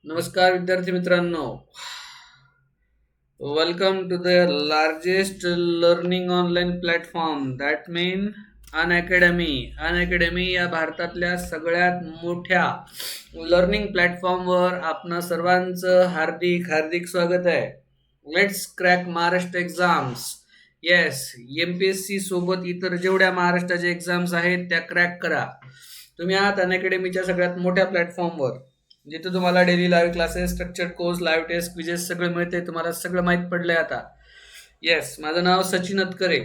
नमस्कार विद्यार्थी मित्रांनो. Welcome to the largest learning online platform that mean Unacademy. Unacademy या भारतातल्या सगळ्यात मोठ्या लर्निंग प्लॅटफॉर्मवर आपणा सर्वांचं हार्दिक हार्दिक स्वागत आहे. Let's crack Maharashtra exams. Yes, MPSC सोबत इतर जेवढ्या महाराष्ट्राच्या एक्झाम्स आहेत त्या क्रॅक करा. तुम्ही आहात अनअकॅडमीच्या सगळ्यात मोठ्या प्लॅटफॉर्मवर, जिथे तुम्हाला daily live classes, structured course, live test, quizzes सगळं मिळते. तुम्हाला सगळं माहीत पडलंय आता. येस, माझं नाव Sachin Atkare.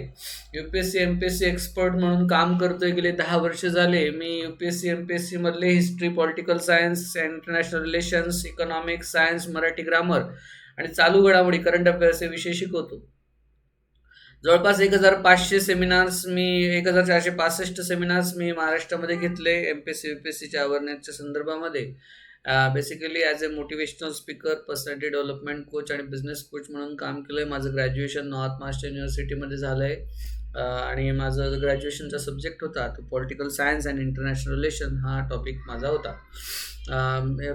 UPSC MPSC expert म्हणून काम करतोय. गेले 10 वर्ष झाले मी UPSC MPSC मधले history, political science, international relations, economics, science, Marathi grammar आणि चालू घडामोडी, करंट अफेअर्स हे विषय शिकवतो. जवळपास 1500 सेमिनार्स मी 1465 सेमिनार्स मी महाराष्ट्रामध्ये घेतले MPSC UPSCच्या अवेअरनेसच्या संदर्भामध्ये. Basically as a motivational speaker, personality development coach आणि बिझनेस कोच म्हणून काम केलं आहे. माझं ग्रॅज्युएशन नॉर्थ महाराष्ट्र युनिव्हर्सिटीमध्ये झालं आहे आणि माझं ग्रॅज्युएशनचा सब्जेक्ट होता तो political science and international relation हा टॉपिक माझा होता.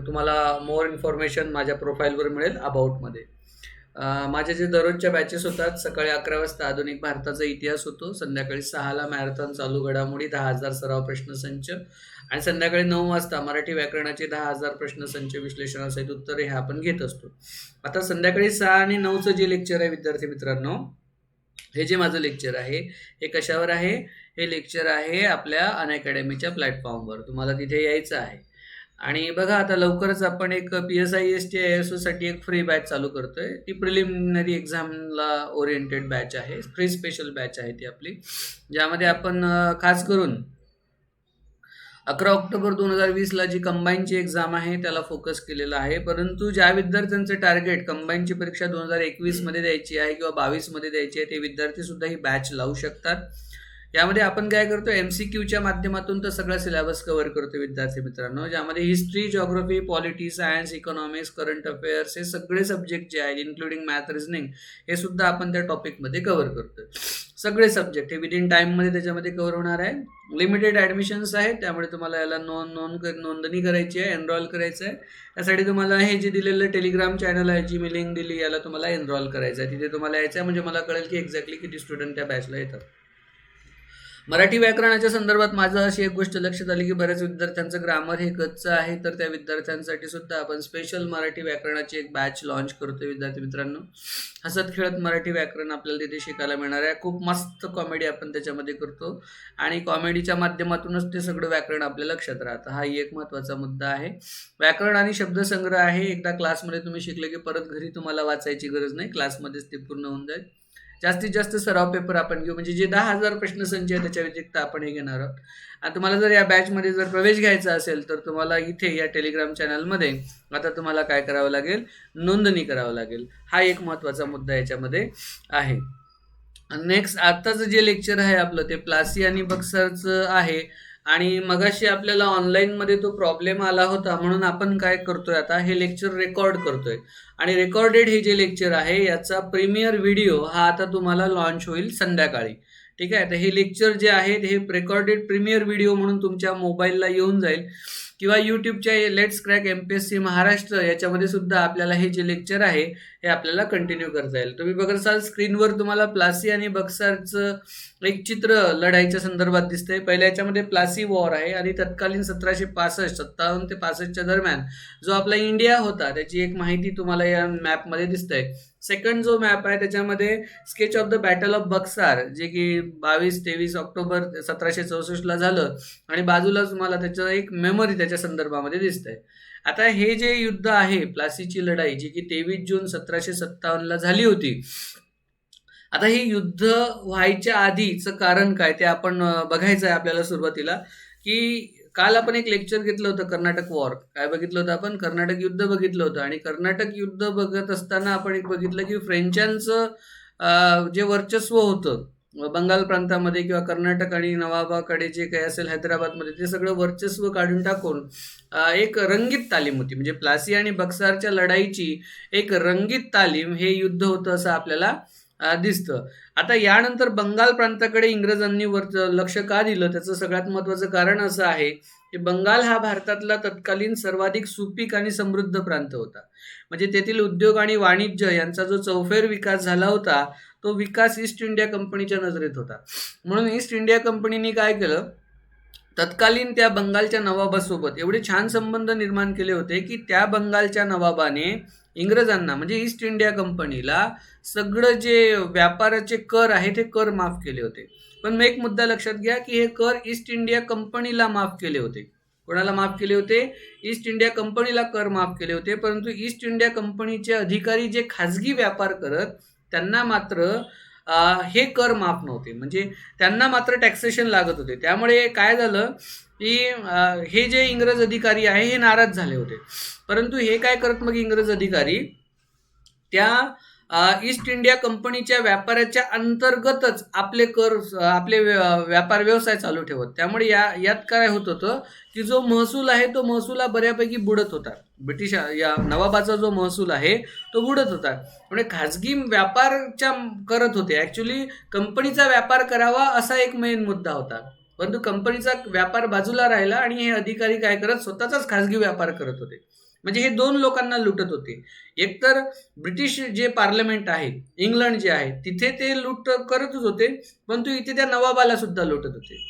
तुम्हाला मोर इन्फॉर्मेशन माझ्या प्रोफाईलवर मिळेल अबाउटमध्ये. माझे जे दररोजच्या बॅचेस होतात, सकाळी 11 वाजता आधुनिक भारताचा इतिहास होतो, संध्याकाळी 6ला मॅरेथॉन चालू घडामोडी 10,000 सराव प्रश्नसंच आणि संध्याकाळी 9 वाजता मराठी व्याकरणाचे 10,000 प्रश्नसंच विश्लेषणासहित उत्तरे हे आपण घेत असतो. आता संध्याकाळी 6 आणि 9चं जे लेक्चर आहे विद्यार्थी मित्रांनो, हे जे माझं लेक्चर आहे हे कशावर आहे? हे लेक्चर आहे आपल्या अनअकॅडमीच्या प्लॅटफॉर्मवर. तुम्हाला तिथे यायचं आहे. आणि बघा, आता लवकरच आपण एक PSI ST ISO साठी एक फ्री बॅच चालू करतोय. ती प्रिलिमिनरी एक्झामला ओरिएंटेड बॅच आहे, फ्री स्पेशल बॅच आहे ती आपली, ज्यामध्ये आपण खास करून 11 ऑक्टोबर 2020ला जी कंबाईनची एक्झाम आहे त्याला फोकस केलेला आहे. परंतु ज्या विद्यार्थ्यांचं टार्गेट कंबाईनची परीक्षा 2021मध्ये द्यायची आहे किंवा 22मध्ये द्यायची आहे, ते विद्यार्थी सुद्धा ही बॅच लावू शकतात. यामध्ये आपण काय करतो, MCQच्या माध्यमातून तर सगळा सिलेबस कव्हर करतो विद्यार्थी मित्रांनो, ज्यामध्ये history, geography, polity, science, economics, current affairs हे सगळे सब्जेक्ट जे आहेत, इन्क्लुडिंग मॅथ, रिझनिंग, हे सुद्धा आपण त्या टॉपिकमध्ये कव्हर करतो. सगळे सब्जेक्ट हे विदिन टाईममध्ये त्याच्यामध्ये कव्हर होणार आहे. लिमिटेड ॲडमिशन्स आहेत, त्यामुळे तुम्हाला याला नोंदणी करायची आहे, एनरोल करायचं आहे. त्यासाठी तुम्हाला हे जे दिलेलं टेलिग्राम चॅनल आहे, जी मी लिंक दिली, याला तुम्हाला एनरोल करायचं आहे. तिथे तुम्हाला यायचं आहे, म्हणजे मला कळेल की एक्झॅक्टली किती स्टुडंट त्या बॅचला येतात. मराठी व्याकरणाच्या संदर्भात माझं अशी एक गोष्ट लक्षात आली की बऱ्याच विद्यार्थ्यांचं ग्रामर हे कच्चं आहे, तर त्या विद्यार्थ्यांसाठी सुद्धा आपण स्पेशल मराठी व्याकरणाची एक बॅच लॉन्च करतोय विद्यार्थी मित्रांनो. हसत खेळत मराठी व्याकरण आपल्याला तिथे शिकायला मिळणार आहे. खूप मस्त कॉमेडी आपण त्याच्यामध्ये करतो आणि कॉमेडीच्या माध्यमातूनच ते सगळं व्याकरण आपल्या लक्षात राहतं. हा एक महत्त्वाचा मुद्दा आहे. व्याकरण आणि शब्दसंग्रह आहे, एकदा क्लासमध्ये तुम्ही शिकले की परत घरी तुम्हाला वाचायची गरज नाही, क्लासमध्येच ते पूर्ण होऊन जाईल. जास्तीत जास्त सराव पेपर आपण घेऊ, म्हणजे जे 10,000 प्रश्नसंच आहे त्याच्या व्यतिरिक्त आपण हे घेणार आहोत. आणि तुम्हाला जर या बॅचमध्ये जर प्रवेश घ्यायचा असेल तर तुम्हाला इथे या टेलिग्राम चॅनलमध्ये आता तुम्हाला काय करावं लागेल, नोंदणी करावं लागेल. हा एक महत्त्वाचा मुद्दा याच्यामध्ये आहे. नेक्स्ट आत्ताचं जे लेक्चर आहे आपलं ते प्लासी आणि बक्सरचं आहे. आणि मगाशी आपल्याला ऑनलाईनमध्ये तो प्रॉब्लेम आला होता, म्हणून आपण काय करतोय, आता हे लेक्चर रेकॉर्ड करतोय आणि रेकॉर्डेड हे जे लेक्चर आहे याचा प्रीमियर व्हिडिओ हा आता तुम्हाला लॉन्च होईल संध्याकाळी. ठीक आहे, तर हे लेक्चर जे आहेत हे रेकॉर्डेड प्रीमियर व्हिडिओ म्हणून तुमच्या मोबाईलला येऊन जाईल किंवा यूट्यूबच्या लेट्स क्रॅक MPSC महाराष्ट्र याच्यामध्ये सुद्धा आपल्याला हे जे लेक्चर आहे हे आपल्याला कंटिन्यू करता येईल. तुम्ही बघत असाल स्क्रीनवर तुम्हाला प्लासी आणि बक्सरचं एक चित्र लढाईच्या संदर्भात दिसतंय. पहिल्या याच्यामध्ये प्लासी वॉर आहे आणि तत्कालीन 57 ते 65च्या दरम्यान जो आपला इंडिया होता त्याची एक माहिती तुम्हाला या मॅपमध्ये दिसतंय. सेकंड जो मॅप आहे त्याच्यामध्ये sketch of the battle of Berkshire, जे की 22-23 ऑक्टोबर 1764ला झालं आणि बाजूला तुम्हाला त्याचं एक मेमरी त्याच्या संदर्भामध्ये दिसतंय. आता हे जे युद्ध आहे प्लासीची लढाई, जी की 23 जून 1757ला झाली होती. आता हे युद्ध व्हायच्या आधीचं कारण काय ते आपण बघायचं आहे आपल्याला सुरुवातीला. की काल आपण एक लेक्चर घेतलं होतं कर्नाटक वॉर. काय बघितलं होतं आपण? कर्नाटक युद्ध बघितलं होतं. आणि कर्नाटक युद्ध बघत असताना आपण एक बघितलं की फ्रेंचांचं जे वर्चस्व होतं बंगाल प्रांतामध्ये किंवा कर्नाटक आणि नवाबाकडे जे काही असेल हैदराबादमध्ये, ते सगळं वर्चस्व काढून टाकून एक रंगीत तालीम होती. म्हणजे प्लासी आणि बक्सारच्या लढाईची एक रंगीत तालीम हे युद्ध होतं असं आपल्याला दिसतं. आता यानंतर बंगाल प्रांताकडे इंग्रजांनी लक्ष का दिलं, त्याचं सगळ्यात महत्त्वाचं कारण असं आहे की बंगाल हा भारतातला तत्कालीन सर्वाधिक सुपीक आणि समृद्ध प्रांत होता. म्हणजे तेथील उद्योग आणि वाणिज्य यांचा जो चौफेर विकास झाला होता, तो विकास ईस्ट इंडिया कंपनीच्या नजरेत होता. म्हणून ईस्ट इंडिया कंपनीने काय केलं, तत्कालीन त्या बंगालच्या नवाबासोबत एवढे छान संबंध निर्माण केले होते की त्या बंगालच्या नवाबाने इंग्रजांना म्हणजे ईस्ट इंडिया कंपनीला सगळं जे व्यापाराचे कर आहे ते कर माफ केले होते. पण मग एक मुद्दा लक्षात घ्या की हे कर ईस्ट इंडिया कंपनीला माफ केले होते. कोणाला माफ केले होते? ईस्ट इंडिया कंपनीला कर माफ केले होते. परंतु ईस्ट इंडिया कंपनीचे अधिकारी जे खाजगी व्यापार करत त्यांना मात्र हे कर माफ नव्हते. म्हणजे त्यांना मात्र टॅक्सेशन लागत होते. त्यामुळे काय झालं की हे जे इंग्रज अधिकारी आहे हे नाराज झाले होते. परंतु हे काय करत मग इंग्रज अधिकारी त्या ईस्ट इंडिया कंपनीच्या व्यापाराच्या अंतर्गतच आपले कर आपले व्यापार व्यवसाय चालू ठेवत. त्यामुळे यात काय होत होतं की जो महसूल आहे तो महसूल हा बऱ्यापैकी बुडत होता. ब्रिटिश या नवाबाचा जो महसूल आहे तो बुडत होता. म्हणजे खाजगी व्यापारच्या करत होते. ऍक्च्युली कंपनीचा व्यापार करावा असा एक मेन मुद्दा होता. परंतु कंपनीचा व्यापार बाजूला राहिला आणि हे अधिकारी काय करत स्वतःचाच खाजगी व्यापार करत होते. म्हणजे हे दोन लोकांना लुटत होते. एकतर ब्रिटिश जे पार्लमेंट आहे इंग्लंड जे आहे तिथे ते लूट करतच होते, परंतु इथे त्या नवाबाला सुद्धा लुटत होते.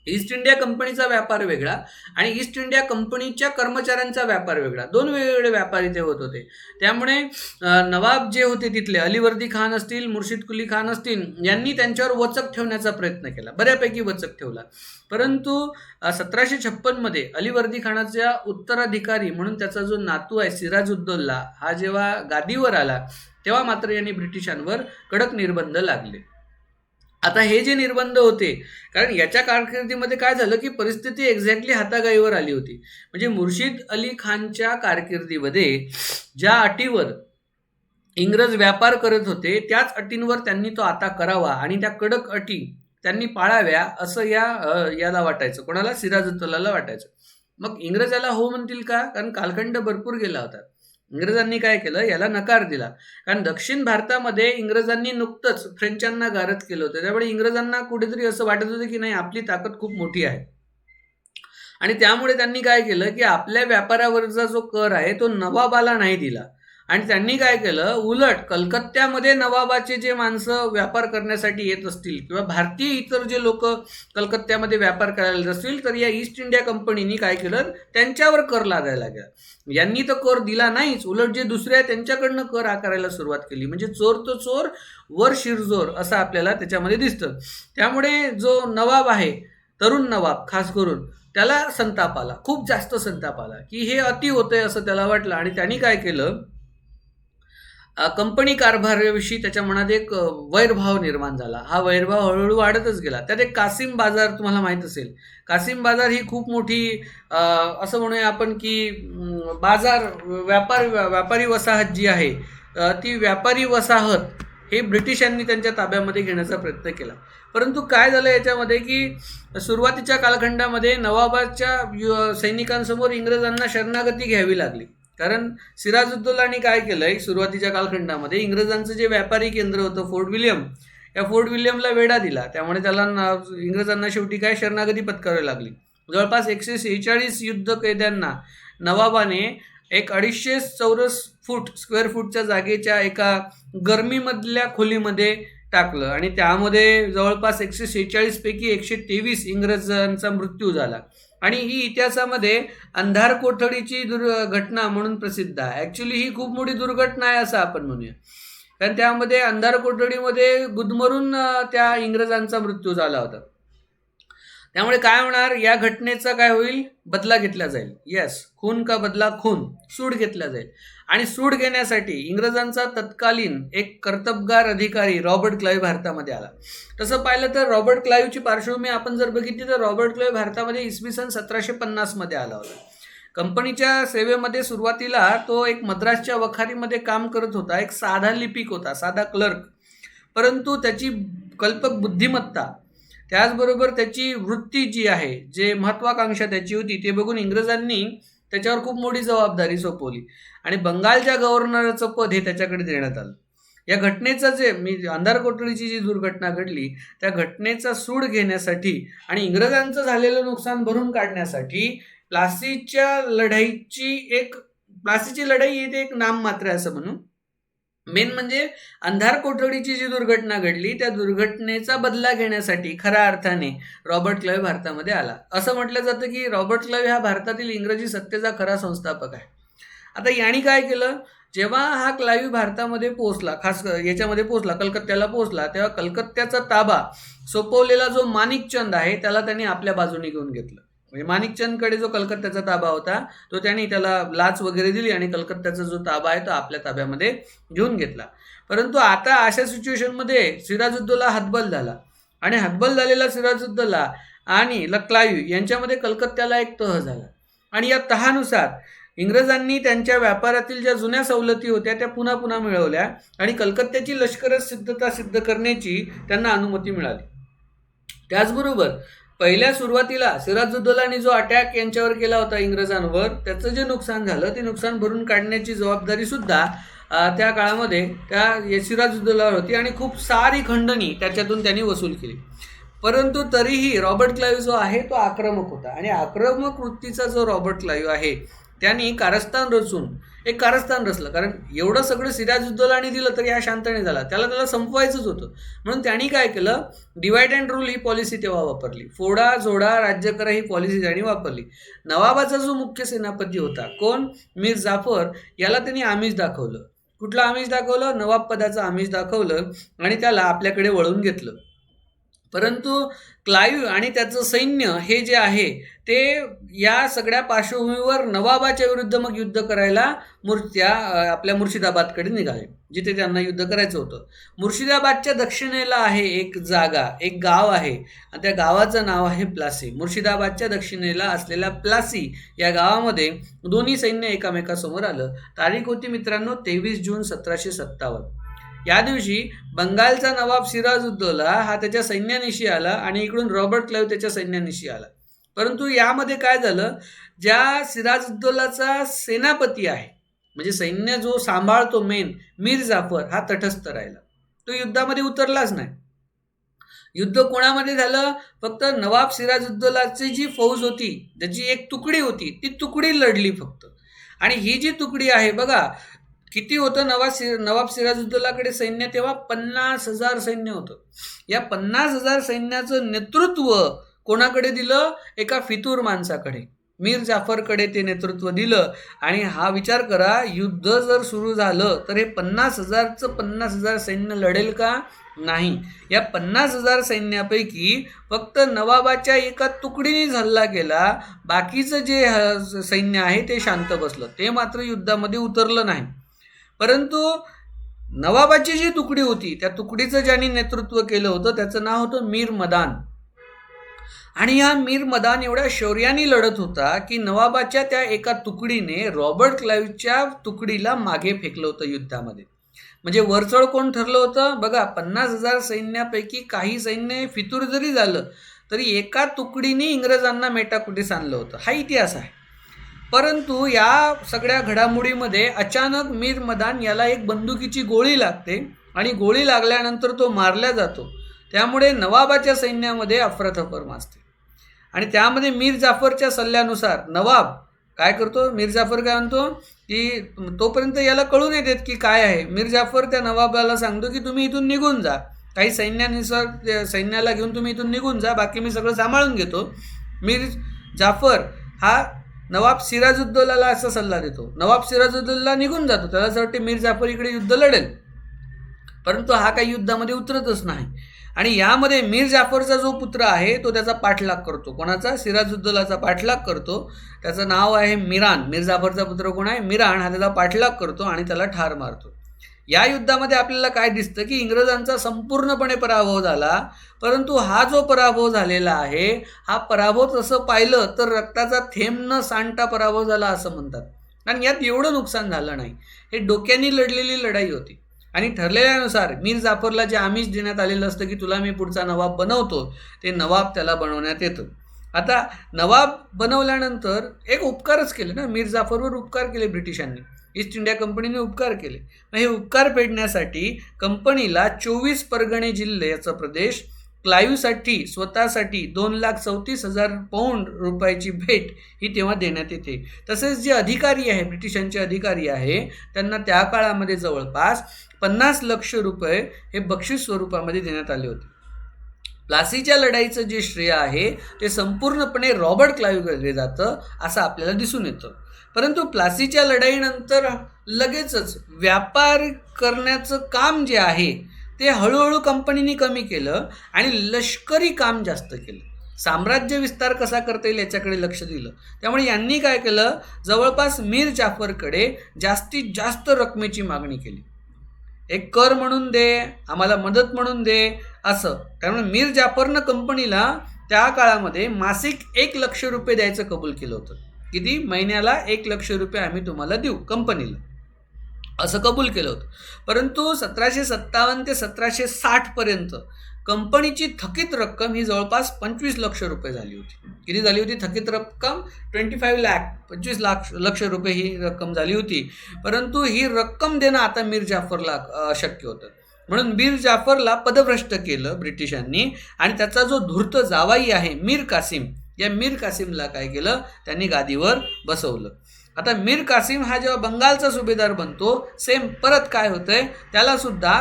ईस्ट इंडिया कंपनीचा व्यापार वेगळा आणि ईस्ट इंडिया कंपनीच्या कर्मचाऱ्यांचा व्यापार वेगळा, दोन वेगवेगळे व्यापार इथे होत होते. त्यामुळे नवाब जे होते तिथले अलीवर्दी खान असतील, मुर्शिद कुली खान असतील, यांनी त्यांच्यावर वचक ठेवण्याचा प्रयत्न केला, बऱ्यापैकी वचक ठेवला. परंतु 1756 मध्ये अलीवर्दी खानाच्या उत्तराधिकारी म्हणून त्याचा जो नातू आहे सिराजुद्दौला हा जेव्हा गादीवर आला तेव्हा मात्र यांनी ब्रिटिशांवर कडक निर्बंध लागले. आता हे जे निर्बंध होते, कारण याच्या कारकिर्दीमध्ये काय झालं की परिस्थिती एक्झॅक्टली हातागाईवर आली होती. म्हणजे मुर्शिद अली खानच्या कारकिर्दीमध्ये ज्या अटीवर इंग्रज व्यापार करत होते त्याच अटींवर त्यांनी तो आता करावा आणि त्या कडक अटी त्यांनी पाळाव्या असं याला वाटायचं. कोणाला? सिराजुद्दौलाला वाटायचं. मग इंग्रज याला हो म्हणतील का? कारण कालखंड भरपूर गेला होता. इंग्रजांनी काय केलं, याला नकार दिला. कारण दक्षिण भारतामध्ये इंग्रजांनी नुकतंच फ्रेंचांना गारद केलं होतं. त्यामुळे इंग्रजांना कुठेतरी असं वाटत होतं की नाही आपली ताकद खूप मोठी आहे. आणि त्यामुळे त्यांनी काय केलं की आपल्या व्यापारावरचा जो कर आहे तो नवाबाला नाही दिला. आणि त्यांनी काय केलं, उलट कलकत्त्यामध्ये नवाबाचे जे माणसं व्यापार करण्यासाठी येत असतील किंवा भारतीय इतर जे लोक कलकत्त्यामध्ये व्यापार करायला येत असतील तर या ईस्ट इंडिया कंपनीने काय केलं, त्यांच्यावर कर लागायला लागला. यांनी तर कर दिला नाहीच, उलट जे दुसरे आहे त्यांच्याकडनं कर आकारायला सुरुवात केली. म्हणजे चोर तो चोर वर शिरजोर असं आपल्याला त्याच्यामध्ये दिसतं. त्यामुळे जो नवाब आहे, तरुण नवाब खास करून, त्याला संताप आला, खूप जास्त संताप आला की हे अति होतंय असं त्याला वाटलं. आणि त्यांनी काय केलं, कंपनी कारभाराविषयी त्याच्या मनात एक वैरभाव निर्माण झाला. हा वैरभाव हळूहळू वाढतच गेला. त्यात एक कासिम बाजार तुम्हाला माहीत असेल. कासिम बाजार ही खूप मोठी असं म्हणूया आपण की बाजार व्यापारी वसाहत जी आहे ती व्यापारी वसाहत हे ब्रिटिशांनी त्यांच्या ताब्यामध्ये घेण्याचा प्रयत्न केला. परंतु काय झालं याच्यामध्ये की सुरुवातीच्या कालखंडामध्ये नवाबाच्या सैनिकांसमोर इंग्रजांना शरणागती घ्यावी लागली. कारण सिराजुद्दौलाने काय केलंय, सुरुवातीच्या कालखंडामध्ये इंग्रजांचं जे व्यापारी केंद्र होतं फोर्ट विल्यम, या फोर्ट विल्यमला वेढा दिला. त्यामुळे त्याला इंग्रजांना शेवटी काय शरणागती पत्करावी लागली. जवळपास 146 युद्ध कैद्यांना नवाबाने एक 250 चौरस फूट स्क्वेअर फूटच्या जागेच्या एका गरमीमधल्या खोलीमध्ये टाकलं आणि त्यामध्ये जवळपास 146 पैकी 123 इंग्रजांचा मृत्यू झाला. आणि ही इतिहासामध्ये अंधार कोठडीची घटना म्हणून प्रसिद्ध आहे. ऍक्च्युली ही खूप मोठी दुर्घटना आहे असं आपण म्हणूया. कारण त्यामध्ये अंधार कोठडीमध्ये गुदमरून त्या इंग्रजांचा मृत्यू झाला होता. त्यामुळे काय होणार, या घटनेचा काय होईल, बदला घेतला जाईल. येस, खून का बदला खून, सूड घेतला जाईल. आणि सूड घेण्यासाठी इंग्रजांचा तत्कालीन एक कर्तबगार अधिकारी रॉबर्ट क्लाइव्ह भारतामध्ये आला. तसं पाहिलं तर रॉबर्ट क्लाइव्हची पार्श्वभूमी आपण जर बघितली तर रॉबर्ट क्लाइव्ह भारतामध्ये इसवी सन 1750 मध्ये आला होता. कंपनीच्या सेवेमध्ये सुरुवातीला तो एक मद्रासच्या वखारीमध्ये काम करत होता. एक साधा लिपिक होता, साधा क्लर्क. परंतु त्याची कल्पक बुद्धिमत्ता, त्याचबरोबर त्याची वृत्ती जी आहे, जे महत्वाकांक्षा त्याची होती, ते बघून इंग्रजांनी त्याच्यावर खूप मोठी जबाबदारी सोपवली आणि बंगालच्या गव्हर्नरचं पद हे त्याच्याकडे देण्यात आलं. या घटनेचा अंधार कोठडीची जी दुर्घटना घडली त्या घटनेचा सूड घेण्यासाठी आणि इंग्रजांचं झालेलं नुकसान भरून काढण्यासाठी प्लासीची लढाई इथे एक नाम मात्र असं म्हणू. मेन म्हणजे अंधार कोठडीची जी दुर्घटना घडली त्या दुर्घटनेचा बदला घेण्यासाठी खऱ्या अर्थाने रॉबर्ट क्लाइव्ह भारतामध्ये आला. असं म्हटलं जातं की रॉबर्ट क्लाइव्ह हा भारतातील इंग्रजी सत्तेचा खरा संस्थापक आहे. आता यांनी काय केलं, जेव्हा हा क्लाइव्ह भारतामध्ये पोहोचला, खास याच्यामध्ये पोहोचला, कलकत्त्याला पोहोचला, तेव्हा कलकत्त्याचा ताबा सोपवलेला जो माणिकचंद आहे त्याला त्यांनी आपल्या बाजूने घेऊन घेतलं. म्हणजे माणिकचंदकडे जो कलकत्त्याचा ताबा होता तो त्यांनी त्याला लाच वगैरे दिली आणि कलकत्त्याचा जो ताबा आहे तो आपल्या ताब्यामध्ये घेऊन घेतला. परंतु आता अशा सिच्युएशनमध्ये सिराजुद्दौला हतबल झाला आणि हतबल झालेला सिराजुद्दौला आणि क्लाइव्ह यांच्यामध्ये कलकत्त्याला एक तह झाला आणि या तहानुसार इंग्रजांनी त्यांच्या व्यापारातील ज्या जुन्या सवलती होत्या त्या पुन्हा पुन्हा मिळवल्या आणि कलकत्त्याची लष्करच सिद्धता सिद्ध करण्याची त्यांना अनुमती मिळाली. त्याचबरोबर पहिल्या सुरुवातीला सिराजुद्दौलाने जो अटॅक यांच्यावर केला होता इंग्रजांवर, त्याचं जे नुकसान झालं ते नुकसान भरून काढण्याची जबाबदारी सुद्धा त्या काळामध्ये त्या सिराजुद्दौलावर होती आणि खूप सारी खंडणी त्याच्यातून त्यांनी वसूल केली. परंतु तरीही रॉबर्ट क्लाइव्ह जो आहे तो आक्रमक होता आणि आक्रमक वृत्तीचा जो रॉबर्ट क्लाइव्ह आहे त्यांनी कारस्थान रचलं. कारण एवढं सगळं सिराजुद्दौलाने दिलं तरी हा शांत नाही झाला, त्याला संपवायचंच होतं. म्हणून त्यांनी काय केलं, divide and rule he policy तेव्हा वापरली. फोडा जोडा राज्य करा ही पॉलिसी त्यांनी वापरली. नवाबाचा जो मुख्य सेनापती होता कोण, मीर जाफर, याला त्यांनी आमिष दाखवलं. कुठलं आमिष दाखवलं, नवाब पदाचं आमिष दाखवलं आणि त्याला आपल्याकडे वळवून घेतलं. परंतु क्लाइव्ह आणि त्याचं सैन्य हे जे आहे ते या सगळ्या पार्श्वभूमीवर नवाबाच्या विरुद्ध मग युद्ध करायला आपल्या मुर्शिदाबादकडे निघाले, जिथे त्यांना युद्ध करायचं होतं. मुर्शिदाबादच्या दक्षिणेला आहे एक गाव आहे आणि त्या गावाचं नाव आहे प्लासी. मुर्शिदाबादच्या दक्षिणेला असलेल्या प्लासी या गावामध्ये दोन्ही सैन्य एकामेकासमोर आलं. तारीख होती मित्रांनो 23 जून 1757. या दिवशी बंगालचा नवाब सिराजुद्दौला हा त्याच्या सैन्यानिशी आला आणि इकडून रॉबर्ट क्लाइव्ह त्याच्या सैन्यानिशी आला. परंतु यामध्ये काय झालं, ज्या सिराजुद्दौलाचा सेनापती आहे म्हणजे सैन्य जो सांभाळतो मेन मीर जाफर, हा तटस्थ राहिला, तो युद्धामध्ये उतरलाच नाही. युद्ध कोणामध्ये झालं, फक्त नवाब सिराजुद्दौलाची जी फौज होती त्याची एक तुकडी होती ती तुकडी लढली फक्त. आणि ही जी तुकडी आहे बघा किती होतं, नवाब सिराजुद्दौलाकडे सैन्य तेव्हा 50,000 सैन्य होतं. या 50,000 सैन्याचं नेतृत्व कोणाकडे दिलं, एका फितूर माणसाकडे, मीर जाफरकडे ते नेतृत्व दिलं. आणि हा विचार करा, युद्ध जर सुरू झालं तर हे 50,000 सैन्य लढेल का, नाही. या 50,000 सैन्यापैकी फक्त नवाबाच्या एका तुकडीने हल्ला केला, बाकीचं जे सैन्य आहे ते शांत बसलं, ते मात्र युद्धामध्ये उतरलं नाही. परंतु नवाबाची जी तुकडी होती त्या तुकडीचं ज्यांनी नेतृत्व केलं होतं त्याचं नाव होतं मीर मदान. आणि या मीर मदान एवढ्या शौर्याने लढत होता की नवाबाच्या त्या एका तुकडीने रॉबर्ट क्लाइव्हच्या तुकडीला मागे फेकलं होतं युद्धामध्ये. म्हणजे वरचढ कोण ठरलं होतं बघा, 50,000 सैन्यापैकी काही सैन्य फितूर जरी झालं तरी एका तुकडीने इंग्रजांना मेटाकुटीस आणलं होतं, हा इतिहास आहे. परंतु या सगळ्या घडामोडीमध्ये अचानक मीर मदान याला एक बंदुकीची गोळी लागते आणि गोळी लागल्यानंतर तो मारला जातो. त्यामुळे नवाबाच्या सैन्यामध्ये अफरातफर माजते आणि त्यामध्ये मीर जाफरच्या सल्ल्यानुसार नवाब काय करतो, मीर जाफर काय म्हणतो की तोपर्यंत याला कळून येतात की काय आहे. मीर जाफर त्या नवाबाला सांगतो की तुम्ही इथून निघून जा, काही सैन्याला घेऊन तुम्ही इथून निघून जा, बाकी मी सगळं सांभाळून घेतो. मीर जाफर हा नवाब सिराजुद्दौलाला असा सल्ला देतो. नवाब सिराजुद्दौला निघून जातो, त्याला असं वाटते मीर जाफर इकडे युद्ध लढेल, परंतु हा काही युद्धामध्ये उतरतच नाही. आणि यामध्ये मीर जाफरचा जो पुत्र आहे तो त्याचा पाठलाग करतो. कोणाचा, सिराजुद्दौलाचा पाठलाग करतो. त्याचं नाव आहे मिरान. मीर जाफरचा पुत्र कोण आहे, मिरान, हा त्याचा पाठलाग करतो आणि त्याला ठार मारतो. या युद्धामध्ये आपल्याला काय दिसतं की इंग्रजांचा संपूर्णपणे पराभव झाला. परंतु हा जो पराभव झालेला आहे हा पराभव तसं पाहिलं तर रक्ताचा थेंब न सांडता पराभव झाला असं म्हणतात. आणि यात एवढं नुकसान झालं नाही, हे डोक्याने लढलेली लढाई होती. आणि ठरलेल्यानुसार मीर जाफरला जे आमिष देण्यात आलेलं असतं की तुला मी पुढचा नवाब बनवतो, ते नवाब त्याला बनवण्यात येतं. आता नवाब बनवल्यानंतर एक उपकारच केले ना, मीर जाफरवर उपकार केले ब्रिटिशांनी. ईस्ट इंडिया कंपनीने उपकार केले. मग हे उपकार फेडण्यासाठी कंपनीला 24 परगणे जिल्ह्याचा प्रदेश क्लाईव्हसाठी स्वतःसाठी 2,34,000 पाऊंड रुपयाची भेट ही तेव्हा देण्यात येते. तसेच जे अधिकारी आहे, ब्रिटिशांचे अधिकारी आहे, त्यांना त्या काळामध्ये जवळपास 50 लक्ष रुपये हे बक्षीस स्वरूपामध्ये देण्यात आले होते. प्लासीच्या लढाईचं जे श्रेय आहे ते संपूर्णपणे रॉबर्ट क्लाईव्हकडे जातं असं आपल्याला दिसून येतं. परंतु प्लासीच्या लढाईनंतर लगेचच व्यापार करण्याचं काम जे आहे ते हळूहळू कंपनीने कमी केलं आणि लष्करी काम जास्त केलं. साम्राज्य विस्तार कसा करता येईल याच्याकडे लक्ष दिलं. त्यामुळे यांनी काय केलं, जवळपास मीर जाफरकडे जास्तीत जास्त रकमेची मागणी केली. एक कर म्हणून दे, आम्हाला मदत म्हणून दे असं. त्यामुळे मीर जाफरनं कंपनीला त्या काळामध्ये मासिक 1 लक्ष रुपये द्यायचं कबूल केलं होतं. किती? महिन्याला 1 लक्ष रुपये आम्ही तुम्हाला देऊ कंपनीला, असं कबूल केलं होतं. परंतु 1757 ते 1760 पर्यंत कंपनीची थकीत रक्कम ही जवळपास 25 लक्ष रुपये झाली होती. किती झाली होती थकीत रक्कम? 25 लक्ष रुपये ही रक्कम झाली होती. परंतु ही रक्कम देणं आता मीर जाफरला अशक्य होतं. म्हणून मीर जाफरला पदभ्रष्ट केलं ब्रिटिशांनी आणि त्याचा जो धूर्त जावाई आहे मीर कासिम, या मीर कासिमला काय केलं, त्यांनी गादीवर बसवलं. आता मीर कासिम हा जेव्हा बंगालचा सुभेदार बनतो, सेम परत काय होतंय, त्याला सुद्धा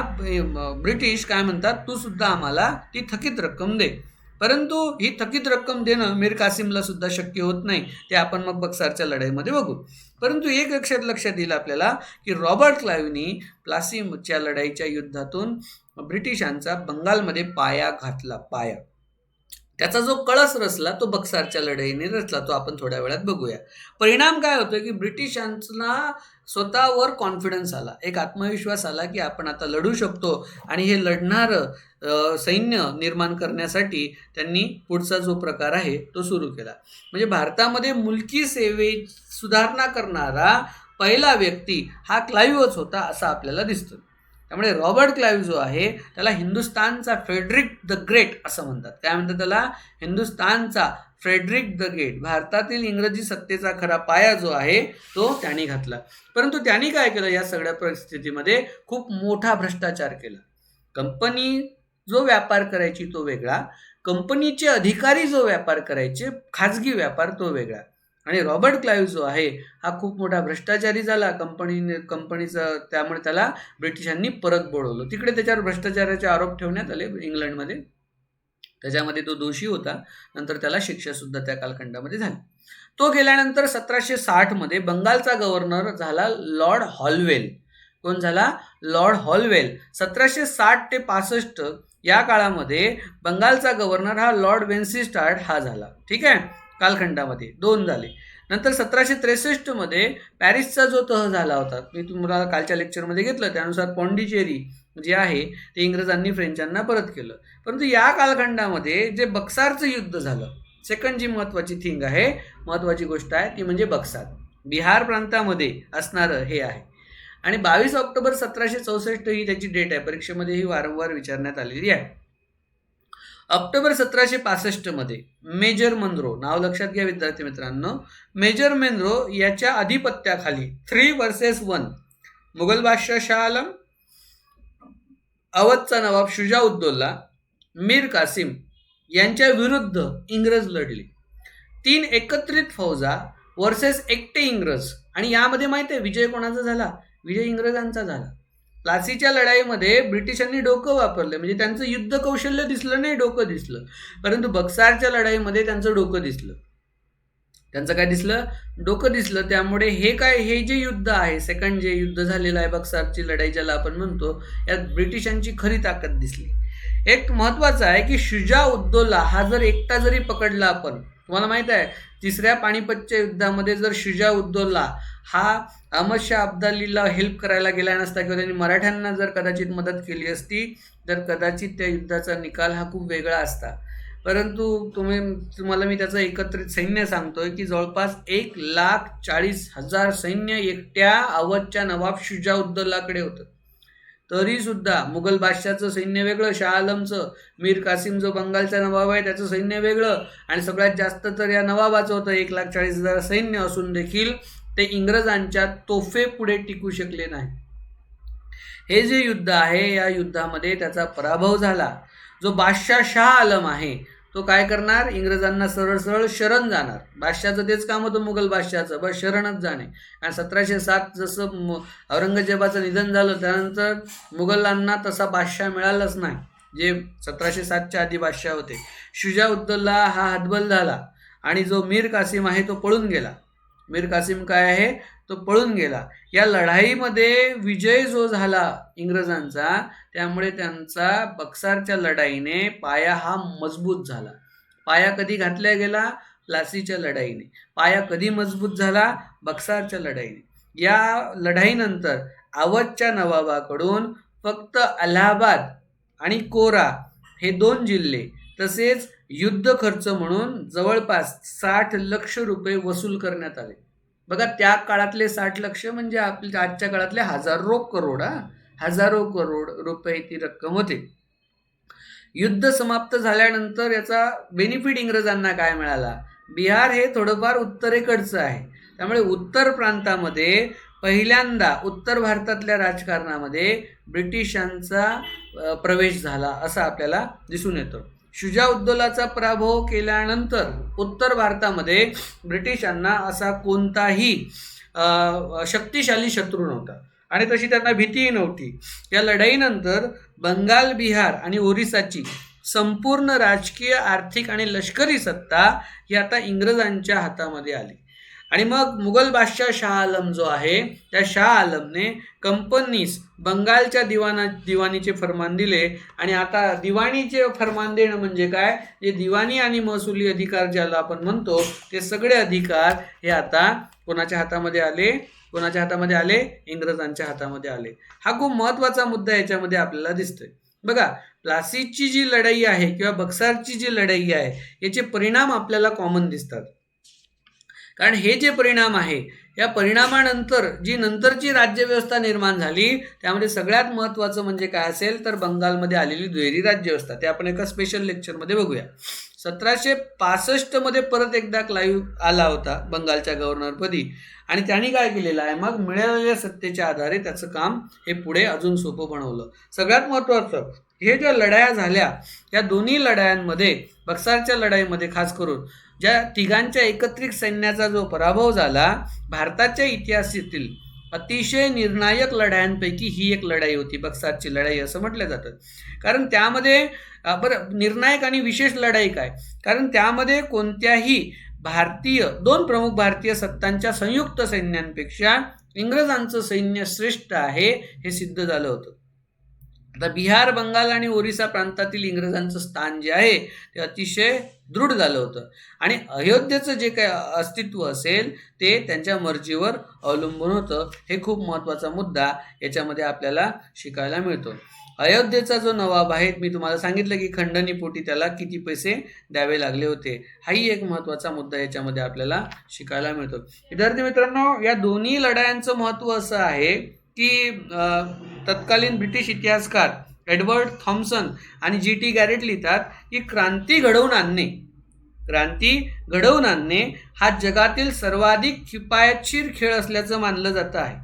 ब्रिटिश काय म्हणतात, तू सुद्धा आम्हाला ती थकीत रक्कम दे. परंतु ही थकीत रक्कम देणं मीर कासिमला सुद्धा शक्य होत नाही. ते आपण मग बक्सारच्या लढाईमध्ये बघू. परंतु एक लक्षात येईल आपल्याला की रॉबर्ट क्लाईव्हनी प्लासीच्या लढाईच्या युद्धातून ब्रिटिशांचा बंगालमध्ये पाया घातला. त्याचा जो कळस रचला तो बक्सारच्या लढाईने रचला, तो आपण थोड्या वेळात बघूया. परिणाम काय होतो की ब्रिटिशांना स्वतःवर कॉन्फिडन्स आला, एक आत्मविश्वास आला की आपण आता लढू शकतो. आणि हे लढणारं सैन्य निर्माण करण्यासाठी त्यांनी पुढचा जो प्रकार आहे तो सुरू केला. म्हणजे भारतामध्ये मुलकी सेवेत सुधारणा करणारा पहिला व्यक्ती हा क्लाईव्हच होता असं आपल्याला दिसतं. त्यामुळे रॉबर्ट क्लाईव्ह जो आहे त्याला हिंदुस्थानचा फ्रेडरिक द ग्रेट असं म्हणतात. काय म्हणतात त्याला? हिंदुस्थानचा फ्रेडरिक द ग्रेट. भारतातील इंग्रजी सत्तेचा खरा पाया जो आहे तो त्यांनी घातला. परंतु त्यांनी काय केलं, या सगळ्या परिस्थितीमध्ये खूप मोठा भ्रष्टाचार केला. कंपनी जो व्यापार करायची तो वेगळा, कंपनीचे अधिकारी जो व्यापार करायचे खाजगी व्यापार तो वेगळा. आणि रॉबर्ट क्लाईव्ह जो आहे हा खूप मोठा भ्रष्टाचारी झाला कंपनीचं. त्यामुळे त्याला ब्रिटिशांनी परत बोलवलं. तिकडे त्याच्यावर भ्रष्टाचाराचे आरोप ठेवण्यात आले इंग्लंडमध्ये. त्याच्यामध्ये तो दोषी होता. नंतर त्याला शिक्षासुद्धा त्या कालखंडामध्ये झाली. तो गेल्यानंतर 1760 बंगालचा गव्हर्नर झाला लॉर्ड हॉलवेल. कोण झाला? Lord Holwell. 1760 ते 65 या काळामध्ये बंगालचा गव्हर्नर हा लॉर्ड वेन्सिस्टार्ड हा झाला. ठीक आहे, कालखंडामध्ये 2 झाले. नंतर 1763 पॅरिसचा जो तह झाला होता, मी तुम्हाला कालच्या लेक्चरमध्ये घेतलं, त्यानुसार पॉंडिचेरी जे आहे ते इंग्रजांनी फ्रेंचांना परत केलं. परंतु या कालखंडामध्ये जे बक्सारचं युद्ध झालं, सेकंड जी महत्त्वाची थिंग आहे, महत्त्वाची गोष्ट आहे ती म्हणजे बक्सार, बिहार प्रांतामध्ये असणारं हे आहे. आणि 22 ऑक्टोबर 1764 ही त्याची डेट आहे. परीक्षेमध्ये ही वारंवार विचारण्यात आलेली आहे. ऑक्टोबर 1765 मेजर मनरो, नाव लक्षात घ्या विद्यार्थी मित्रांनो, मेजर मनरो याच्या अधिपत्याखाली 3 vs 1 मुघल बादशाह शाह आलम, अवधचा नवाब शुजाउद्दौला, मीर कासिम यांच्या विरुद्ध इंग्रज लढले. 3 एकत्रित फौजा वर्सेस एकटे इंग्रज. आणि यामध्ये माहिती आहे विजय कोणाचा झाला? विजय इंग्रजांचा झाला. प्लासीच्या लढाईमध्ये ब्रिटिशांनी डोकं वापरलं, म्हणजे त्यांचं युद्ध कौशल्य दिसलं नाही, डोकं दिसलं. परंतु बक्सारच्या लढाईमध्ये त्यांचं डोकं दिसलं. त्यांचं काय दिसलं? डोकं दिसलं. त्यामुळे हे जे युद्ध आहे, सेकंड जे युद्ध झालेलं आहे बक्सारची लढाई ज्याला आपण म्हणतो, यात ब्रिटिशांची खरी ताकद दिसली. एक महत्त्वाचं आहे की शुजाउद्दौला हा जर एकटा जरी पकडला आपण, तुम्हाला माहित आहे 3ऱ्या पानिपतच्या युद्धामध्ये जर शुजाउद्दौला हा अहमद शाह अब्दालीला हेल्प करायला गेला नसता किंवा त्यांनी मराठ्यांना जर कदाचित मदत केली असती तर कदाचित त्या युद्धाचा निकाल हा खूप वेगळा असता. परंतु तुम्हाला मी त्याचं एकत्रित सैन्य सांगतोय की जवळपास 1,40,000 सैन्य एकट्या अवधच्या नवाब शुजाउद्दौलाकडे होतं. तरी सुद्धा मुघल बादशाचं सैन्य वेगळं, शाह आलमचं, मीर कासिम जो बंगालचा नवाब आहे त्याचं सैन्य वेगळं, आणि सगळ्यात जास्त तर या नवाबाचं होतं 1,40,000 सैन्य असून देखील ते इंग्रजांच्या तोफे पुढे टिकू शकले नाही. हे जे युद्ध आहे, या युद्धामध्ये त्याचा पराभव झाला. जो बादशाह शाह आलम आहे तो काय करणार, इंग्रजांना सरळ सरळ शरण जाणार. बादशाचं तेच काम होतं मुघल बादशाचं, बस शरणच जाणे. आणि 1707 जसं औरंगजेबाचं निधन झालं त्यानंतर मुघलांना तसा बादशाह मिळालाच नाही, जे 1707च्या आधी बादशाह होते. शुजाउद्दौला हा हतबल झाला आणि जो मीर कासिम आहे तो पळून गेला. मीर कासिम काय आहे, तो पळून गेला. या लढाईमध्ये विजय जो झाला इंग्रजांचा, त्यामुळे त्यांचा बक्सारच्या लढाईने पाया हा मजबूत झाला. पाया कधी घातला गेला, प्लासीच्या लढाईने. पाया कधी मजबूत झाला, बक्सारच्या लढाईने. या लढाईनंतर अवधच्या नवाबाकडून फक्त अलाहाबाद आणि कोरा हे 2 जिल्हे तसेच युद्ध खर्च म्हणून जवळपास 60 लक्ष रुपये वसूल करण्यात आले. बघा, त्या काळातले 60 लक्ष म्हणजे आपल्या आजच्या काळातले हजारो करोड रुपये ती रक्कम होते. युद्ध समाप्त झाल्यानंतर याचा बेनिफिट इंग्रजांना काय मिळाला, बिहार हे थोडंफार उत्तरेकडचं आहे, त्यामुळे उत्तर प्रांतामध्ये पहिल्यांदा उत्तर भारतातल्या राजकारणामध्ये ब्रिटिशांचा प्रवेश झाला असं आपल्याला दिसून येतं. शुजाउद्दौलाचा पराभव केल्यानंतर उत्तर भारतामध्ये ब्रिटिशांना असा कोणताही शक्तिशाली शत्रू नव्हता आणि तशी त्यांना भीतीही नव्हती. या लढाईनंतर बंगाल, बिहार आणि ओरिसाची संपूर्ण राजकीय, आर्थिक आणि लष्करी सत्ता ही आता इंग्रजांच्या हातामध्ये आली. आणि मग मुघल बादशाह शाह आलम जो आहे, त्या शाह आलमने कंपनीस बंगालच्या दिवाणीचे फरमान दिले. आणि आता दिवाणीचे फरमान देणं म्हणजे काय, जे दिवाणी आणि महसुली अधिकार ज्याला आपण म्हणतो, ते सगळे अधिकार हे आता कोणाच्या हातामध्ये आले, इंग्रजांच्या हातामध्ये आले. हा खूप महत्त्वाचा मुद्दा याच्यामध्ये आपल्याला दिसतोय. बघा, प्लासीची जी लढाई आहे किंवा बक्सारची जी लढाई आहे, याचे परिणाम आपल्याला कॉमन दिसतात. कारण हे जे परिणाम आहे, या परिणामानंतर जी नंतरची राज्यव्यवस्था निर्माण झाली, त्यामध्ये सगळ्यात महत्त्वाचं म्हणजे काय असेल तर बंगालमध्ये आलेली दुहेरी राज्यव्यवस्था. ते आपण एका स्पेशल लेक्चरमध्ये बघूया. 1765 मध्ये परत एकदा क्लाईव्ह आला होता बंगालच्या गव्हर्नरपदी आणि त्यांनी काय केलेलं आहे, मग मिळालेल्या सत्तेच्या आधारे त्याचं काम हे पुढे अजून सोपं बनवलं. सगळ्यात महत्त्वाचं, हे ज्या लढाया झाल्या, या दोन्ही लढायांमध्ये, बक्सारच्या लढाईमध्ये खास करून ज्या तिघांच्या एकत्रित सैन्याचा जो पराभव झाला, भारताच्या इतिहासातील अतिशय निर्णायक लढायांपैकी ही एक लढाई होती, बक्सारची लढाई असं म्हटलं जातं. कारण त्यामध्ये निर्णायक आणि विशेष लढाई काय, कारण त्यामध्ये कोणत्याही दोन प्रमुख भारतीय सत्तांच्या संयुक्त सैन्यांपेक्षा इंग्रजांचं सैन्य श्रेष्ठ आहे हे सिद्ध झालं होतं. आता बिहार, बंगाल आणि ओरिसा प्रांतातील इंग्रजांचं स्थान जे आहे ते अतिशय दृढ झालं होतं आणि अयोध्येचं जे काही अस्तित्व असेल ते त्यांच्या मर्जीवर अवलंबून होतं. हे खूप महत्त्वाचा मुद्दा याच्यामध्ये आपल्याला शिकायला मिळतो. अयोध्येचा जो नवाब आहे, मी तुम्हाला सांगितलं की खंडणीपोटी त्याला किती पैसे द्यावे लागले होते, हाही एक महत्त्वाचा मुद्दा याच्यामध्ये आपल्याला शिकायला मिळतो. विद्यार्थी मित्रांनो, या दोन्ही लढायांचं महत्त्व असं आहे की तत्कालीन ब्रिटिश इतिहासकार एडवर्ड थॉम्सन आणि G.T. गॅरेट लिहितात की क्रांती घडवून आणणे हा जगातील सर्वाधिक किफायतशीर खेळ असल्याचं मानलं जातं आहे.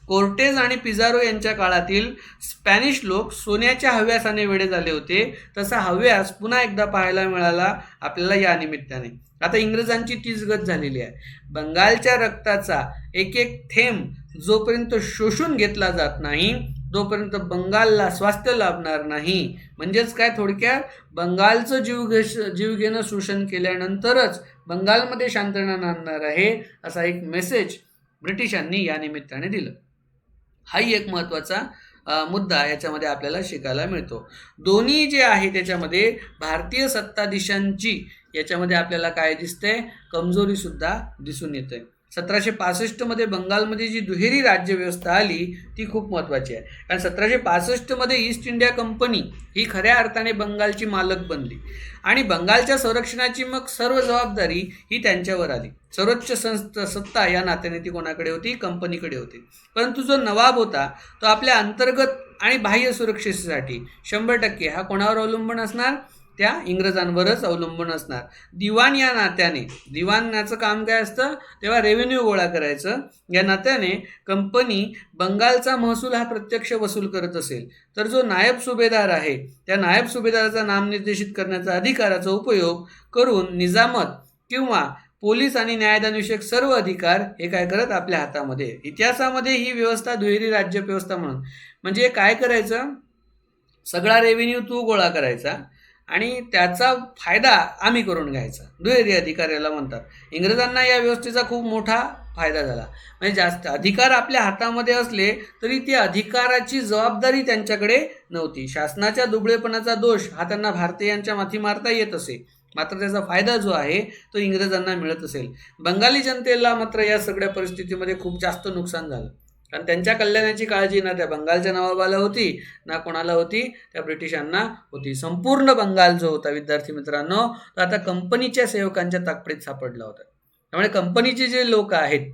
कोर्टेज आणि पिझारो यांच्या काळातील स्पॅनिश लोक सोन्याच्या हव्यासाने वेडे झाले होते, तसा हव्यास पुन्हा एकदा पाहायला मिळाला आपल्याला या निमित्ताने. आता इंग्रजांची तीच गत झालेली आहे. बंगालच्या रक्ताचा एक एक थेंब जोपर्यंत शोषून घेतला जात नाही, तोपर्यंत बंगालला स्वास्थ्य लाभणार नाही. म्हणजेच काय, थोडक्यात बंगालचं जीव घेणं शोषण केल्यानंतरच बंगालमध्ये शांतता नांदणार आहे, असा एक मेसेज ब्रिटिशांनी या निमित्ताने दिलं. हाही एक महत्त्वाचा मुद्दा याच्यामध्ये आपल्याला शिकायला मिळतो. दोन्ही जे आहे त्याच्यामध्ये भारतीय सत्ताधीशांची याच्यामध्ये आपल्याला काय दिसते, कमजोरी सुद्धा दिसून येते. 1765 मध्ये बंगालमध्ये जी दुहेरी राज्यव्यवस्था आली ती खूप महत्त्वाची आहे. कारण 1765 मध्ये ईस्ट इंडिया कंपनी ही खऱ्या अर्थाने बंगालची मालक बनली आणि बंगालच्या संरक्षणाची मग सर्व जबाबदारी ही त्यांच्यावर आली. सर्वोच्च सत्ता या नात्याने ती कोणाकडे होती, कंपनीकडे होती. परंतु जो नवाब होता तो आपल्या अंतर्गत आणि बाह्य सुरक्षेसाठी 100% हा कोणावर अवलंबून असणार, त्या इंग्रजांवरच अवलंबून असणार. दिवाण या नात्याने, दिवाणाचं काम काय असतं तेव्हा रेव्हेन्यू गोळा करायचं, या नात्याने कंपनी बंगालचा महसूल हा प्रत्यक्ष वसूल करत असेल, तर जो नायब सुभेदार आहे त्या नायब सुभेदाराचा नामनिर्देशित करण्याचा अधिकाराचा उपयोग करून निजामत किंवा पोलीस आणि न्यायदानविषयक सर्व अधिकार हे काय करत आपल्या हातामध्ये. इतिहासामध्ये ही व्यवस्था दुहेरी राज्य व्यवस्था म्हणून, म्हणजे काय करायचं, सगळा रेव्हेन्यू तू गोळा करायचा आणि त्याचा फायदा आम्ही करून घ्यायचा, दुहेरी अधिकार याला म्हणतात. इंग्रजांना या व्यवस्थेचा खूप मोठा फायदा झाला. म्हणजे जास्त अधिकार आपल्या हातामध्ये असले तरी ती अधिकाराची जबाबदारी त्यांच्याकडे नव्हती. शासनाच्या दुबळेपणाचा दोष हा त्यांना भारतीयांच्या माथी मारता येत असे, मात्र त्याचा फायदा जो आहे तो इंग्रजांना मिळत असेल. बंगाली जनतेला मात्र या सगळ्या परिस्थितीमध्ये खूप जास्त नुकसान झालं, कारण त्यांच्या कल्याणाची काळजी ना त्या बंगालच्या नवाबाला होती ना कोणाला होती, त्या ब्रिटिशांना होती. संपूर्ण बंगाल जो होता विद्यार्थी मित्रांनो, तो आता कंपनीच्या सेवकांच्या ताकदीत सापडला होता. त्यामुळे कंपनीचे जे लोक आहेत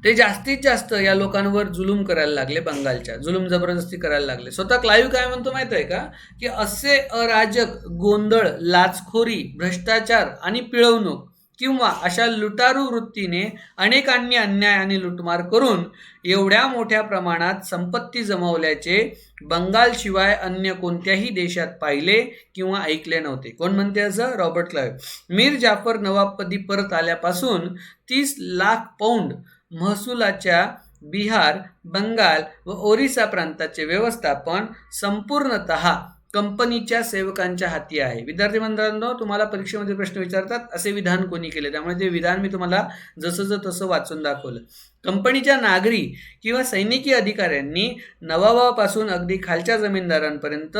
ते जास्तीत जास्त या लोकांवर जुलूम करायला लागले, बंगालच्या जुलूम जबरदस्ती करायला लागले. स्वतः क्लाईव्ह काय म्हणतो माहित आहे का, की असे अराजक, गोंधळ, लाचखोरी, भ्रष्टाचार आणि पिळवणूक किंवा अशा लुटारू वृत्तीने अनेकांनी अन्याय आणि लुटमार करून एवढ्या मोठ्या प्रमाणात संपत्ती जमवल्याचे बंगालशिवाय अन्य कोणत्याही देशात पाहिले किंवा ऐकले नव्हते. कोण म्हणते असं? Robert Clive. मीर जाफर नवाबपदी परत आल्यापासून 30 लाख पौंड महसुलाच्या बिहार, बंगाल व ओरिसा प्रांताचे व्यवस्थापन संपूर्णतः कंपनीच्या सेवकांच्या हाती आहे. विद्यार्थी मित्रांनो, तुम्हाला परीक्षेमध्ये प्रश्न विचारतात असे विधान कोणी केले, त्यामुळे ते विधान मी तुम्हाला जसं तसं वाचून दाखवलं. कंपनीच्या नागरी किंवा सैनिकी अधिकाऱ्यांनी नवाबापासून अगदी खालच्या जमीनदारांपर्यंत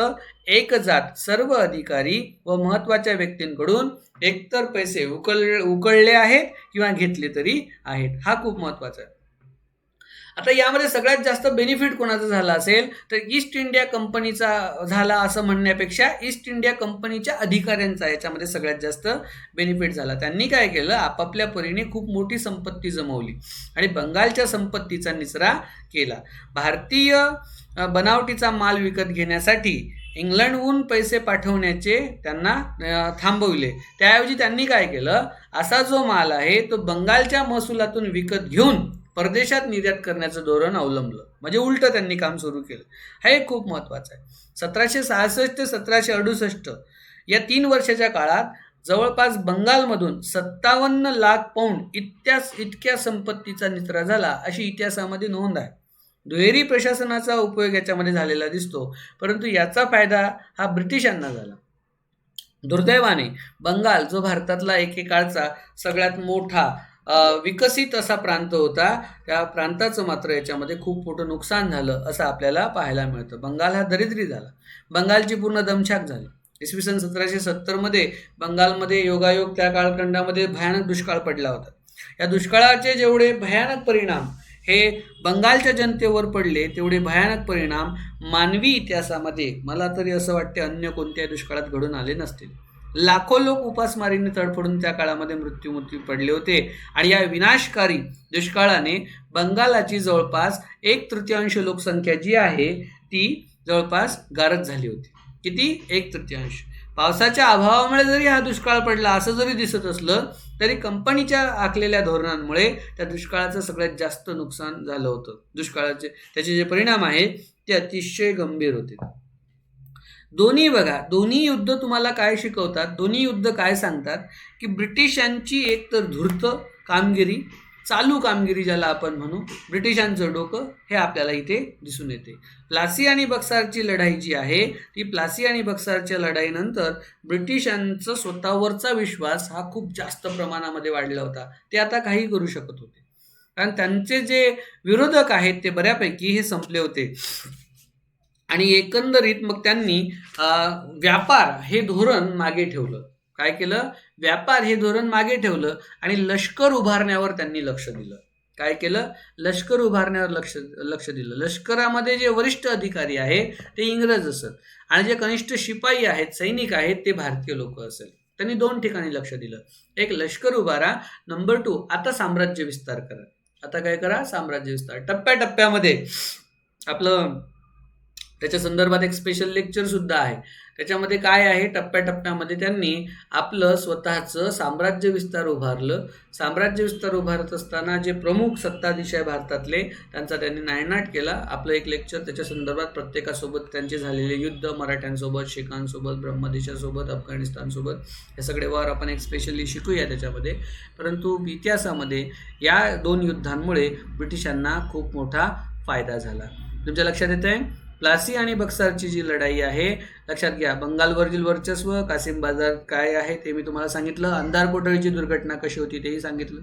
एकजात सर्व अधिकारी व महत्त्वाच्या व्यक्तींकडून एकतर पैसे उकळले आहेत किंवा घेतले तरी आहेत. हा खूप महत्त्वाचा आहे. आता यामध्ये सगळ्यात जास्त बेनिफिट कोणाचा झाला असेल तर ईस्ट इंडिया कंपनीचा झाला असं म्हणण्यापेक्षा ईस्ट इंडिया कंपनीच्या अधिकाऱ्यांचा याच्यामध्ये सगळ्यात जास्त बेनिफिट झाला. त्यांनी काय केलं, आपापल्या परीने खूप मोठी संपत्ती जमवली आणि बंगालच्या संपत्तीचा निचरा केला. भारतीय बनावटीचा माल विकत घेण्यासाठी इंग्लंडहून पैसे पाठवण्याचे त्यांना थांबवले. त्याऐवजी त्यांनी काय केलं, असा जो माल आहे तो बंगालच्या महसुलातून विकत घेऊन परदेशात निर्यात करण्याचं धोरण अवलंबलं. म्हणजे उलटं त्यांनी काम सुरू केलं. हा एक खूप महत्त्वाचं आहे. 1766 ते 1768 या 3 वर्षाच्या काळात जवळपास बंगालमधून 57 लाख पौंड इतक्या संपत्तीचा निचरा झाला अशी इतिहासामध्ये नोंद आहे. दुहेरी प्रशासनाचा उपयोग याच्यामध्ये झालेला दिसतो, परंतु याचा फायदा हा ब्रिटिशांना झाला. दुर्दैवाने बंगाल जो भारतातला एकेकाळचा सगळ्यात मोठा विकसित असा प्रांत होता, त्या प्रांताचं मात्र याच्यामध्ये खूप मोठं नुकसान झालं असं आपल्याला पाहायला मिळतं. बंगाल हा दरिद्री झाला, बंगालची पूर्ण दमछाक झाली. इसवी सन 1770 बंगालमध्ये योगायोग त्या कालखंडामध्ये भयानक दुष्काळ पडला होता. या दुष्काळाचे जेवढे भयानक परिणाम हे बंगालच्या जनतेवर पडले, तेवढे भयानक परिणाम मानवी इतिहासामध्ये मला तरी असं वाटते अन्य कोणत्याही दुष्काळात घडून आले नसतील. लाखो लोक उपासमारीने तडफडून त्या काळामध्ये मृत्यू पडले होते आणि या विनाशकारी दुष्काळाने बंगालाची जवळपास 1/3 लोकसंख्या जी आहे ती जवळपास गारच झाली होती. किती? 1/3. पावसाच्या अभावामुळे जरी हा दुष्काळ पडला असं जरी दिसत असलं तरी कंपनीच्या आखलेल्या धोरणांमुळे त्या दुष्काळाचं सगळ्यात जास्त नुकसान झालं होतं. दुष्काळाचे त्याचे जे परिणाम आहेत ते अतिशय गंभीर होते. दोन्ही बघा, दोन्ही युद्ध तुम्हाला काय शिकवतात, दोन्ही युद्ध काय सांगतात की ब्रिटिशांची एकतर धूर्त कामगिरी, चालू कामगिरी ज्याला आपण म्हणू, ब्रिटिशांचं डोकं हे आपल्याला इथे दिसून येते. प्लासी आणि बक्सारची लढाई जी आहे ती प्लासी आणि बक्सारच्या लढाईनंतर ब्रिटिशांचं स्वतःवरचा विश्वास हा खूप जास्त प्रमाणामध्ये वाढला होता. ते आता काही करू शकत होते, कारण त्यांचे जे विरोधक आहेत ते बऱ्यापैकी हे संपले होते. आणि एकंदरीत मग त्यांनी व्यापार हे धोरण मागे ठेवलं. काय केलं? व्यापार हे धोरण मागे ठेवलं आणि लष्कर उभारण्यावर त्यांनी लक्ष दिलं. काय केलं? लष्कर उभारण्यावर लक्ष दिलं. लष्करामध्ये जे वरिष्ठ अधिकारी आहे ते इंग्रज असत आणि जे कनिष्ठ शिपाई आहेत, सैनिक आहेत, ते भारतीय लोक असेल. त्यांनी 2 ठिकाणी लक्ष दिलं. एक, लष्कर उभारा. नंबर 2, आता साम्राज्य विस्तार करा. आता काय करा? साम्राज्य विस्तार. टप्प्याटप्प्यामध्ये आपलं त्याच्या संदर्भात एक स्पेशल लेक्चर सुद्धा आहे. त्याच्यामध्ये काय आहे, टप्प्याटप्प्यामध्ये त्यांनी आपलं स्वतःचं साम्राज्य विस्तार उभारलं. साम्राज्य विस्तार उभारत असताना जे प्रमुख सत्ताधीश आहे भारतातले, त्यांचा त्यांनी नायनाट केला. आपलं एक लेक्चर त्याच्या संदर्भात, प्रत्येकासोबत त्यांचे झालेले युद्ध, मराठ्यांसोबत, शिखांसोबत, ब्रह्मदेशासोबत, अफगाणिस्तानसोबत, हे सगळे वार आपण एक स्पेशली शिकूया त्याच्यामध्ये. परंतु इतिहासामध्ये या 2 युद्धांमुळे ब्रिटिशांना खूप मोठा फायदा झाला. तुमच्या लक्षात येत आहे? प्लासी आणि बक्सारची जी लढाई आहे, लक्षात घ्या. बंगालवरील वर्चस्व, कासिम बाजार काय आहे ते मी तुम्हाला सांगितलं. अंधार कोठडीची दुर्घटना कशी होती तेही सांगितलं.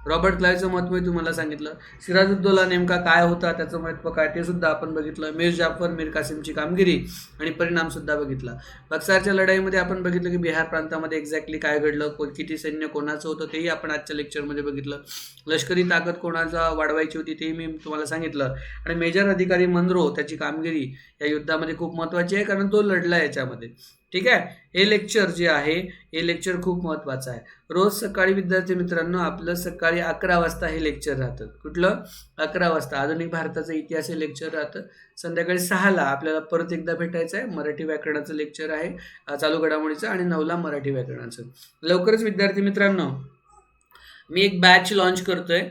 रॉबर्ट क्लाईव्हचं महत्त्व तुम्हाला सांगितलं. सिराजुद्दौला नेमका काय होता, त्याचं महत्त्व काय ते सुद्धा आपण बघितलं. मीर जाफर, मीर कासिमची कामगिरी आणि परिणामसुद्धा बघितला. बक्सारच्या लढाईमध्ये आपण बघितलं की बिहार प्रांतामध्ये एक्झॅक्टली काय घडलं, किती सैन्य कोणाचं होतं तेही आपण आजच्या लेक्चरमध्ये बघितलं. लष्करी ताकद कोणाचा वाढवायची होती तेही मी तुम्हाला सांगितलं. आणि मेजर अधिकारी मनरो, त्याची कामगिरी या युद्धामध्ये खूप महत्त्वाची आहे, कारण तो लढला याच्यामध्ये. ठीक आहे. हे लेक्चर जे आहे, हे लेक्चर खूप महत्त्वाचं आहे. रोज सकाळी विद्यार्थी मित्रांनो आपलं सकाळी 11 वाजता हे लेक्चर राहतं. कुठलं? 11 वाजता आधुनिक भारताचा इतिहास हे लेक्चर राहतं. संध्याकाळी 6ला आपल्याला परत एकदा भेटायचं आहे. मराठी व्याकरणाचं लेक्चर आहे चालू घडामोडीचं, आणि 9ला मराठी व्याकरणाचं. लवकरच विद्यार्थी मित्रांनो मी एक बॅच लॉन्च करतोय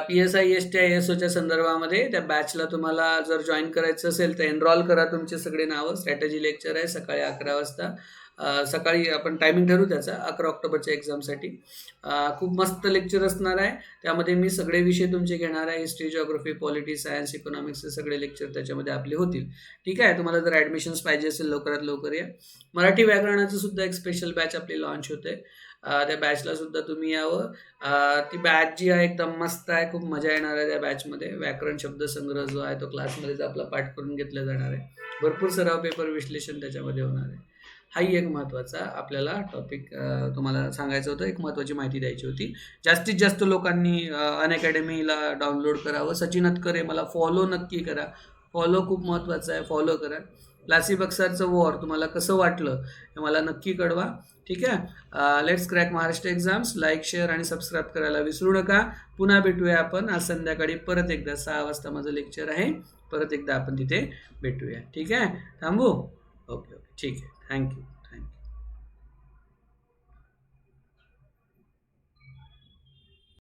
PSI ST ISOच्या संदर्भामध्ये. त्या बॅचला तुम्हाला जर जॉईन करायचं असेल तर एनरॉल करा तुमचे सगळे नावं. स्ट्रॅटेजी लेक्चर आहे सकाळी 11 वाजता. सकाळी आपण टायमिंग ठरवू त्याचा 11 ऑक्टोबरच्या एक्झामसाठी. खूप मस्त लेक्चर असणार आहे. त्यामध्ये मी सगळे विषय तुमचे घेणार आहे. हिस्ट्री, जिओग्राफी, पॉलिटी, सायन्स, इकॉनॉमिक्सचे सगळे लेक्चर त्याच्यामध्ये आपले होतील. ठीक आहे. तुम्हाला जर ॲडमिशन्स पाहिजे असेल लवकरात लवकर या. मराठी व्याकरणाचं सुद्धा एक स्पेशल बॅच आपली लॉन्च होते. त्या बॅचला सुद्धा तुम्ही यावं. ती बॅच जी आहे एकदम मस्त आहे, खूप मजा येणार आहे त्या बॅचमध्ये. व्याकरण शब्दसंग्रह जो आहे तो क्लासमध्येच आपला पाठ करून घेतला जाणार आहे. भरपूर सराव, पेपर विश्लेषण त्याच्यामध्ये होणार आहे. हाही एक महत्त्वाचा आपल्याला टॉपिक तुम्हाला सांगायचं होतं, एक महत्त्वाची माहिती द्यायची होती. जास्तीत जास्त लोकांनी अनअकॅडमीला डाउनलोड करावं. सचिन अतकरे मला फॉलो नक्की करा. फॉलो खूप महत्त्वाचं आहे, फॉलो करा. प्लासी बक्सारचं वॉर तुम्हाला कसं वाटलं हे मला नक्की कळवा. ठीक आहे. Let's crack Maharashtra exams. Like, share आणि सबस्क्राईब करायला विसरू नका. पुन्हा भेटूया आपण आज संध्याकाळी परत एकदा 6 वाजता माझं लेक्चर आहे. परत एकदा आपण तिथे भेटूया. ठीक आहे. थांबू? ओके, ठीक आहे. थँक्यू.